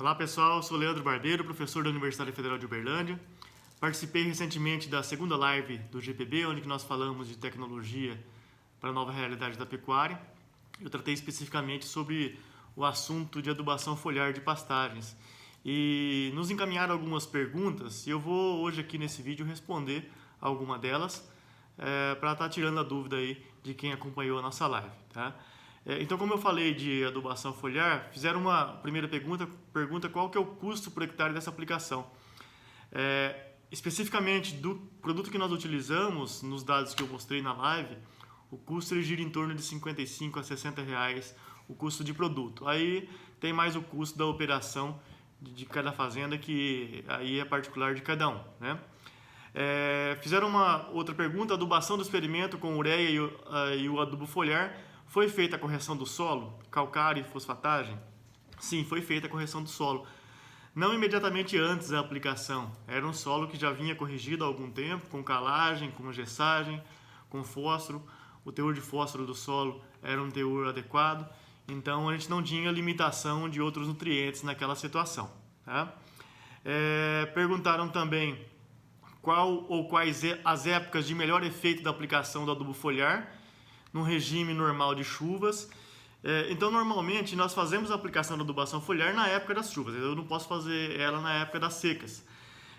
Olá pessoal, sou Leandro Barbeiro, professor da Universidade Federal de Uberlândia. Participei recentemente da segunda live do GPB, onde nós falamos de tecnologia para a nova realidade da pecuária. Eu tratei especificamente sobre o assunto de adubação foliar de pastagens. E nos encaminharam algumas perguntas e eu vou hoje aqui nesse vídeo responder alguma delas para estar tirando a dúvida aí de quem acompanhou a nossa live, tá? Então, como eu falei de adubação foliar, fizeram uma primeira pergunta qual que é o custo por hectare dessa aplicação. Especificamente do produto que nós utilizamos, nos dados que eu mostrei na live, o custo ele gira em torno de 55 a 60 reais o custo de produto. Aí tem mais o custo da operação de cada fazenda, que aí é particular de cada um, né? Fizeram uma outra pergunta: a adubação do experimento com ureia e o adubo foliar, foi feita a correção do solo, calcário e fosfatagem? Sim, foi feita a correção do solo. Não imediatamente antes da aplicação. Era um solo que já vinha corrigido há algum tempo, com calagem, com gessagem, com fósforo. O teor de fósforo do solo era um teor adequado, então a gente não tinha limitação de outros nutrientes naquela situação, tá? Perguntaram também qual ou quais as épocas de melhor efeito da aplicação do adubo foliar num regime normal de chuvas. Então, normalmente, nós fazemos a aplicação da adubação foliar na época das chuvas. Eu não posso fazer ela na época das secas.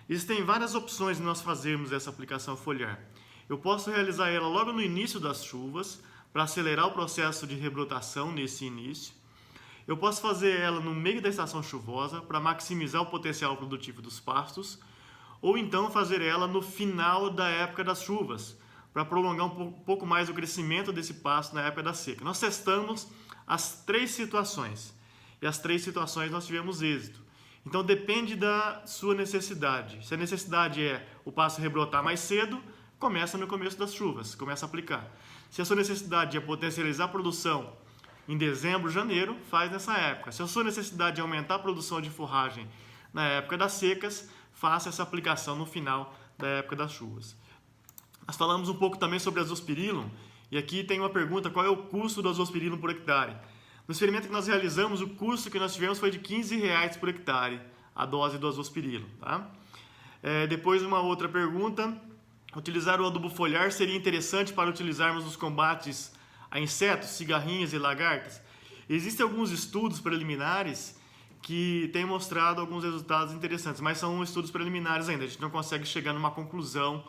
Existem várias opções de nós fazermos essa aplicação foliar. Eu posso realizar ela logo no início das chuvas, para acelerar o processo de rebrotação nesse início. Eu posso fazer ela no meio da estação chuvosa, para maximizar o potencial produtivo dos pastos. Ou então fazer ela no final da época das chuvas, para prolongar um pouco mais o crescimento desse pasto na época da seca. Nós testamos as três situações, e as três situações nós tivemos êxito. Então depende da sua necessidade. Se a necessidade é o pasto rebrotar mais cedo, começa no começo das chuvas, começa a aplicar. Se a sua necessidade é potencializar a produção em dezembro, janeiro, faz nessa época. Se a sua necessidade é aumentar a produção de forragem na época das secas, faça essa aplicação no final da época das chuvas. Nós falamos um pouco também sobre azospirillum, e aqui tem uma pergunta: qual é o custo do azospirillum por hectare? No experimento que nós realizamos, o custo que nós tivemos foi de R$15 por hectare, a dose do azospirillum, tá? Depois uma outra pergunta: utilizar o adubo foliar seria interessante para utilizarmos nos combates a insetos, cigarrinhas e lagartas? Existem alguns estudos preliminares que têm mostrado alguns resultados interessantes, mas são estudos preliminares ainda, a gente não consegue chegar numa conclusão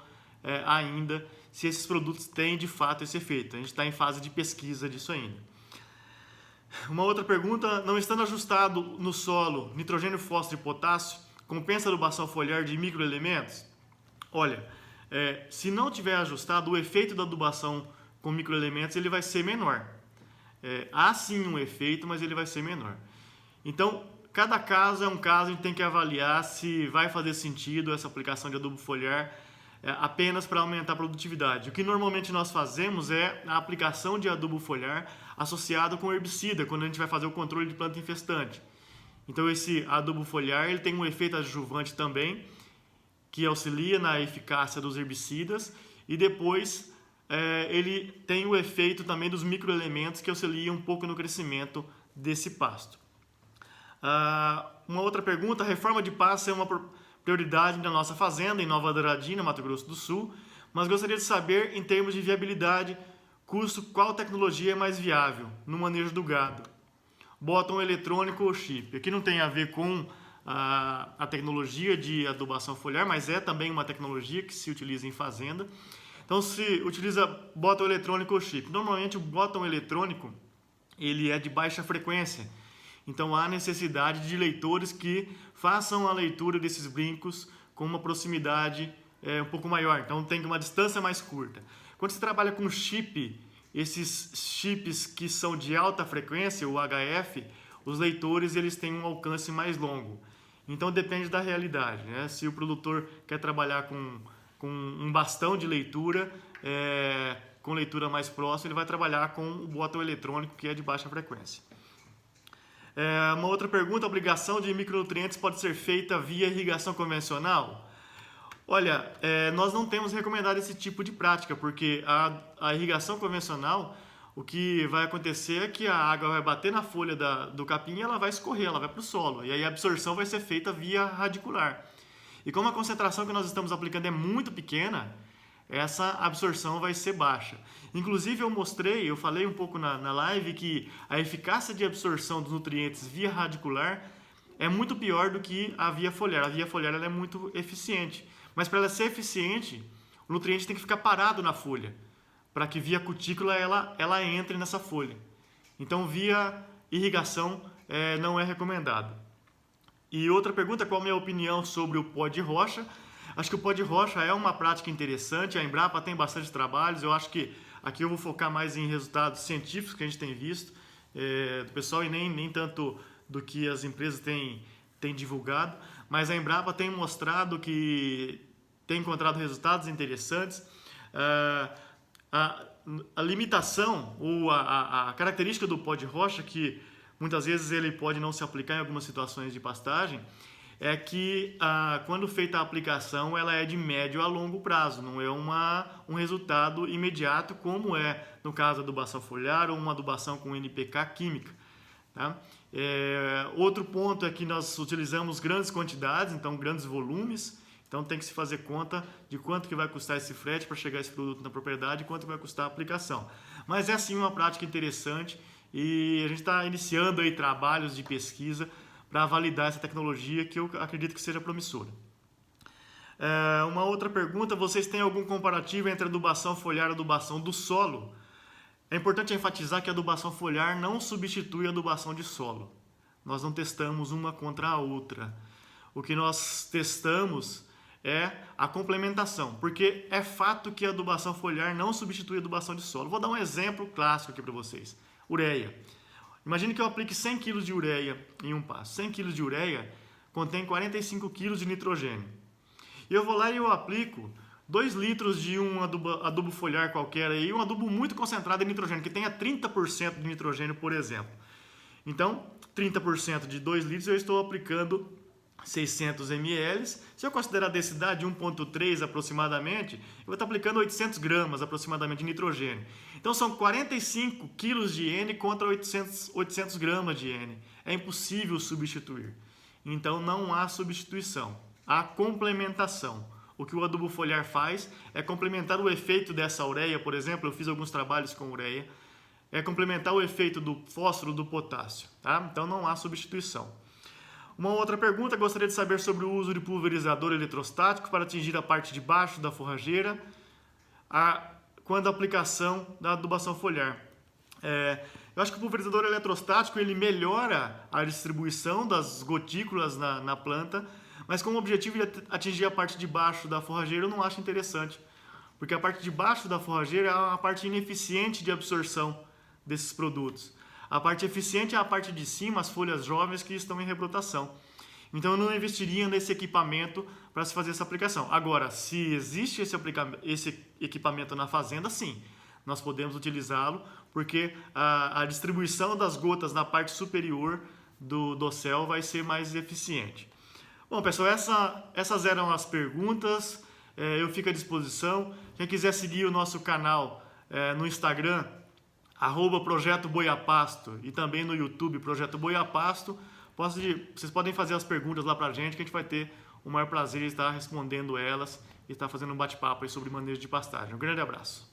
ainda se esses produtos têm de fato esse efeito. A gente está em fase de pesquisa disso ainda. Uma outra pergunta: não estando ajustado no solo nitrogênio, fósforo e potássio, compensa a adubação foliar de microelementos? Olha, se não tiver ajustado, o efeito da adubação com microelementos ele vai ser menor. Há sim um efeito, mas ele vai ser menor. Então, cada caso é um caso, a gente tem que avaliar se vai fazer sentido essa aplicação de adubo foliar apenas para aumentar a produtividade. O que normalmente nós fazemos é a aplicação de adubo foliar associado com herbicida, quando a gente vai fazer o controle de planta infestante. Então esse adubo foliar ele tem um efeito adjuvante também, que auxilia na eficácia dos herbicidas, e depois ele tem o efeito também dos microelementos que auxiliam um pouco no crescimento desse pasto. Uma outra pergunta: a reforma de pasto é uma prioridade da nossa fazenda em Nova Andradina, Mato Grosso do Sul, mas gostaria de saber, em termos de viabilidade, custo, qual tecnologia é mais viável no manejo do gado? Bottom eletrônico ou chip? Aqui não tem a ver com a tecnologia de adubação foliar, mas é também uma tecnologia que se utiliza em fazenda. Então se utiliza bottom eletrônico ou chip. Normalmente o bottom eletrônico ele é de baixa frequência. Então há necessidade de leitores que façam a leitura desses brincos com uma proximidade um pouco maior. Então tem uma distância mais curta. Quando você trabalha com chip, esses chips que são de alta frequência, o HF, os leitores eles têm um alcance mais longo. Então depende da realidade, né? Se o produtor quer trabalhar com um bastão de leitura, com leitura mais próxima, ele vai trabalhar com o botão eletrônico, que é de baixa frequência. Uma outra pergunta: a obrigação de micronutrientes pode ser feita via irrigação convencional? Olha, nós não temos recomendado esse tipo de prática, porque a irrigação convencional, o que vai acontecer é que a água vai bater na folha do capim e ela vai escorrer, ela vai para o solo. E aí a absorção vai ser feita via radicular. E como a concentração que nós estamos aplicando é muito pequena, essa absorção vai ser baixa. Inclusive eu falei um pouco na live que a eficácia de absorção dos nutrientes via radicular é muito pior do que a via foliar. A via foliar ela é muito eficiente, mas para ela ser eficiente, o nutriente tem que ficar parado na folha, para que via cutícula ela entre nessa folha. Então via irrigação não é recomendado. E outra pergunta, qual a minha opinião sobre o pó de rocha? Acho que o pó de rocha é uma prática interessante, a Embrapa tem bastante trabalhos, eu acho que aqui eu vou focar mais em resultados científicos que a gente tem visto do pessoal e nem tanto do que as empresas têm divulgado, mas a Embrapa tem mostrado que tem encontrado resultados interessantes. A limitação ou a característica do pó de rocha, que muitas vezes ele pode não se aplicar em algumas situações de pastagem, é que quando feita a aplicação ela é de médio a longo prazo, não é um resultado imediato como é no caso da adubação foliar ou uma adubação com NPK química. Tá? Outro ponto é que nós utilizamos grandes quantidades, então grandes volumes, então tem que se fazer conta de quanto que vai custar esse frete para chegar esse produto na propriedade e quanto vai custar a aplicação. Mas é sim uma prática interessante e a gente está iniciando aí trabalhos de pesquisa para validar essa tecnologia que eu acredito que seja promissora. Uma outra pergunta, vocês têm algum comparativo entre adubação foliar e adubação do solo? É importante enfatizar que a adubação foliar não substitui a adubação de solo. Nós não testamos uma contra a outra. O que nós testamos é a complementação, porque é fato que a adubação foliar não substitui a adubação de solo. Vou dar um exemplo clássico aqui para vocês. Ureia. Imagine que eu aplique 100 kg de ureia em um passo. 100 kg de ureia contém 45 kg de nitrogênio. E eu vou lá e eu aplico 2 litros de um adubo foliar qualquer aí, um adubo muito concentrado em nitrogênio, que tenha 30% de nitrogênio, por exemplo. Então, 30% de 2 litros eu estou aplicando 600 ml. Se eu considerar a densidade de 1,3 aproximadamente, eu vou estar aplicando 800 gramas aproximadamente de nitrogênio. Então são 45 quilos de N contra 800 gramas de N. É impossível substituir. Então não há substituição. Há complementação. O que o adubo foliar faz é complementar o efeito dessa ureia, por exemplo, eu fiz alguns trabalhos com ureia, é complementar o efeito do fósforo, do potássio. Tá? Então não há substituição. Uma outra pergunta, gostaria de saber sobre o uso de pulverizador eletrostático para atingir a parte de baixo da forrageira quando a aplicação da adubação foliar. Eu acho que o pulverizador eletrostático ele melhora a distribuição das gotículas na planta, mas com o objetivo de atingir a parte de baixo da forrageira eu não acho interessante, porque a parte de baixo da forrageira é a parte ineficiente de absorção desses produtos. A parte eficiente é a parte de cima, as folhas jovens que estão em rebrotação. Então eu não investiria nesse equipamento para se fazer essa aplicação. Agora, se existe esse equipamento na fazenda, sim, nós podemos utilizá-lo, porque a distribuição das gotas na parte superior do dossel vai ser mais eficiente. Bom, pessoal, essas eram as perguntas. Eu fico à disposição. Quem quiser seguir o nosso canal no Instagram, @Projeto Boiapasto, e também no YouTube, Projeto Boiapasto, vocês podem fazer as perguntas lá pra gente, que a gente vai ter o maior prazer em estar respondendo elas e estar fazendo um bate-papo aí sobre manejo de pastagem. Um grande abraço.